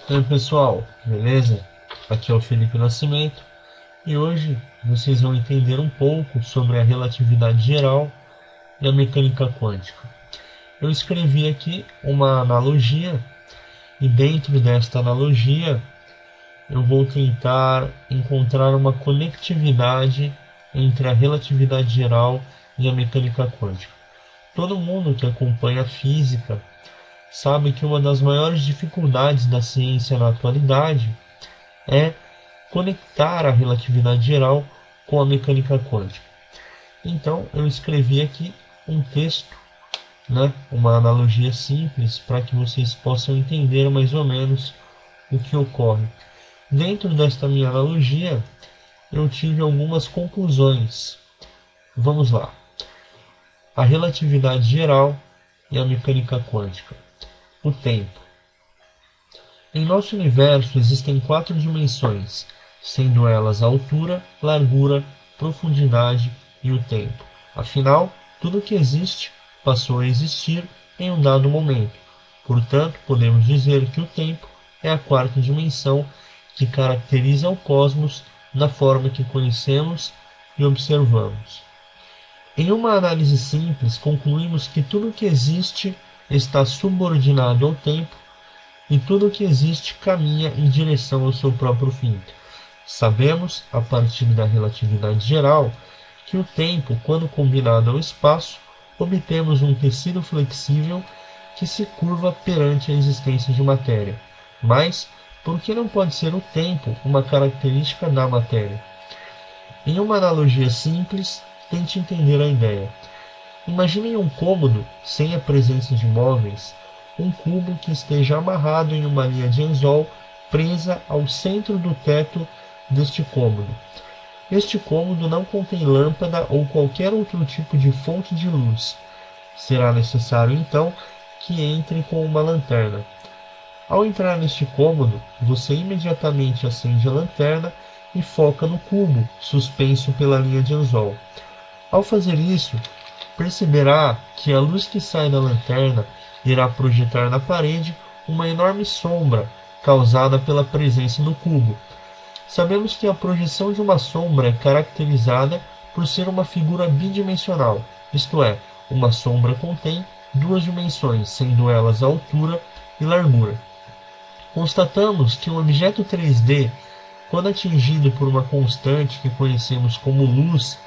E aí pessoal, beleza? Aqui é o Felipe Nascimento e hoje vocês vão entender um pouco sobre a relatividade geral e a mecânica quântica. Eu escrevi aqui uma analogia e dentro desta analogia eu vou tentar encontrar uma conectividade entre a relatividade geral e a mecânica quântica. Todo mundo que acompanha a física sabe que uma das maiores dificuldades da ciência na atualidade é conectar a relatividade geral com a mecânica quântica. Então eu escrevi aqui um texto, uma analogia simples para que vocês possam entender mais ou menos o que ocorre. Dentro desta minha analogia, eu tive algumas conclusões. Vamos lá. A relatividade geral e a mecânica quântica. O tempo. Em nosso universo existem 4 dimensões, sendo elas a altura, largura, profundidade e o tempo. Afinal, tudo que existe passou a existir em um dado momento. Portanto, podemos dizer que o tempo é a 4ª dimensão que caracteriza o cosmos da forma que conhecemos e observamos. Em uma análise simples, concluímos que tudo que existe está subordinado ao tempo e tudo que existe caminha em direção ao seu próprio fim. Sabemos, a partir da relatividade geral, que o tempo, quando combinado ao espaço, obtemos um tecido flexível que se curva perante a existência de matéria. Mas, por que não pode ser o tempo uma característica da matéria? Em uma analogia simples, tente entender a ideia. Imaginem um cômodo sem a presença de móveis, um cubo que esteja amarrado em uma linha de anzol presa ao centro do teto deste cômodo. Este cômodo não contém lâmpada ou qualquer outro tipo de fonte de luz. Será necessário então que entre com uma lanterna. Ao entrar neste cômodo, você imediatamente acende a lanterna e foca no cubo suspenso pela linha de anzol. Ao fazer isso, perceberá que a luz que sai da lanterna irá projetar na parede uma enorme sombra causada pela presença do cubo. Sabemos que a projeção de uma sombra é caracterizada por ser uma figura bidimensional, isto é, uma sombra contém 2 dimensões, sendo elas a altura e largura. Constatamos que um objeto 3D, quando atingido por uma constante que conhecemos como luz,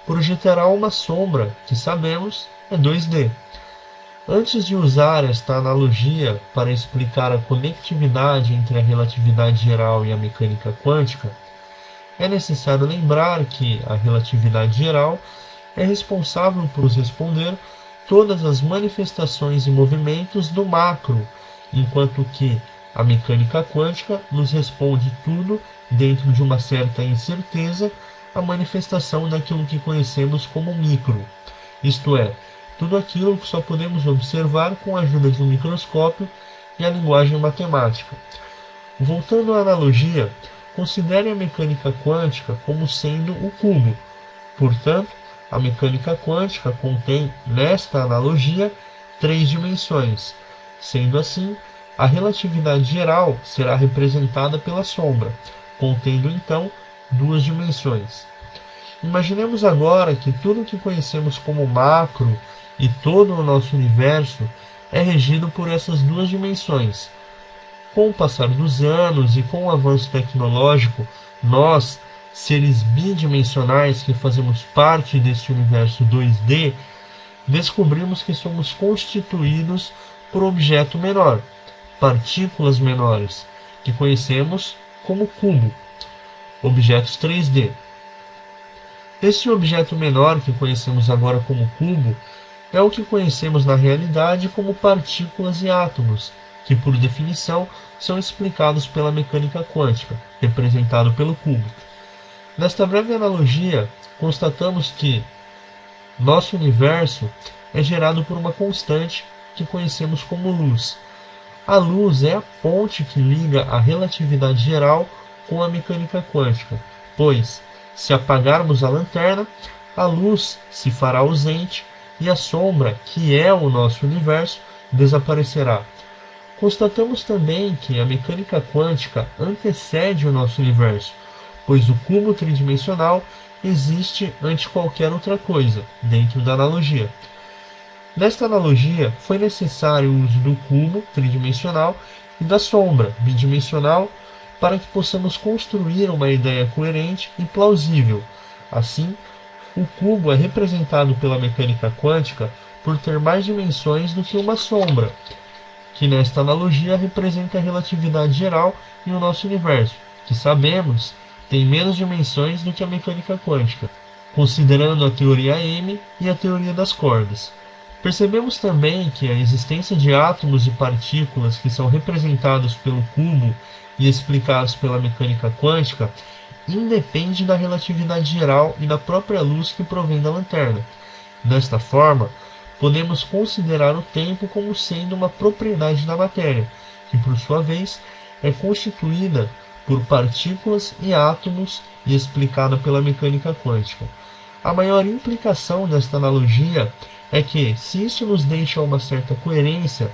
projetará uma sombra que sabemos é 2D. Antes de usar esta analogia para explicar a conectividade entre a relatividade geral e a mecânica quântica, é necessário lembrar que a relatividade geral é responsável por nos responder todas as manifestações e movimentos do macro, enquanto que a mecânica quântica nos responde tudo dentro de uma certa incerteza, a manifestação daquilo que conhecemos como micro, isto é, tudo aquilo que só podemos observar com a ajuda de um microscópio e a linguagem matemática. Voltando à analogia, considere a mecânica quântica como sendo o cubo. Portanto, a mecânica quântica contém, nesta analogia, 3 dimensões. Sendo assim, a relatividade geral será representada pela sombra, contendo então 2 dimensões. Imaginemos agora que tudo o que conhecemos como macro e todo o nosso universo é regido por essas 2 dimensões. Com o passar dos anos e com o avanço tecnológico, nós, seres bidimensionais que fazemos parte deste universo 2D, descobrimos que somos constituídos por um objeto menor, partículas menores, que conhecemos como cubo, objetos 3D. Este objeto menor que conhecemos agora como cubo é o que conhecemos na realidade como partículas e átomos, que por definição são explicados pela mecânica quântica, representado pelo cubo. Nesta breve analogia, constatamos que nosso universo é gerado por uma constante que conhecemos como luz. A luz é a ponte que liga a relatividade geral com a mecânica quântica, pois, se apagarmos a lanterna, a luz se fará ausente e a sombra, que é o nosso universo, desaparecerá. Constatamos também que a mecânica quântica antecede o nosso universo, pois o cubo tridimensional existe antes de qualquer outra coisa, dentro da analogia. Nesta analogia, foi necessário o uso do cubo tridimensional e da sombra bidimensional para que possamos construir uma ideia coerente e plausível. Assim, o cubo é representado pela mecânica quântica por ter mais dimensões do que uma sombra, que nesta analogia representa a relatividade geral e o nosso universo, que sabemos tem menos dimensões do que a mecânica quântica, considerando a teoria M e a teoria das cordas. Percebemos também que a existência de átomos e partículas que são representados pelo cubo e explicados pela mecânica quântica independe da relatividade geral e da própria luz que provém da lanterna. Desta forma, podemos considerar o tempo como sendo uma propriedade da matéria, que por sua vez é constituída por partículas e átomos e explicada pela mecânica quântica. A maior implicação desta analogia é que, se isso nos deixa uma certa coerência,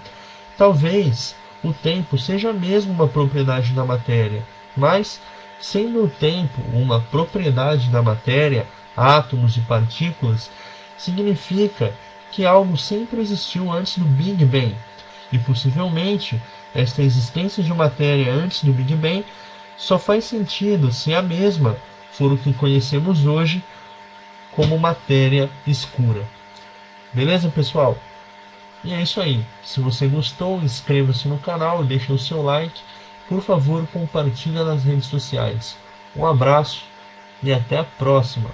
talvez o tempo seja mesmo uma propriedade da matéria, mas, sendo o tempo uma propriedade da matéria, átomos e partículas, significa que algo sempre existiu antes do Big Bang, e possivelmente esta existência de matéria antes do Big Bang só faz sentido se a mesma for o que conhecemos hoje como matéria escura. Beleza, pessoal? E é isso aí. Se você gostou, inscreva-se no canal, deixe o seu like. Por favor, compartilhe nas redes sociais. Um abraço e até a próxima!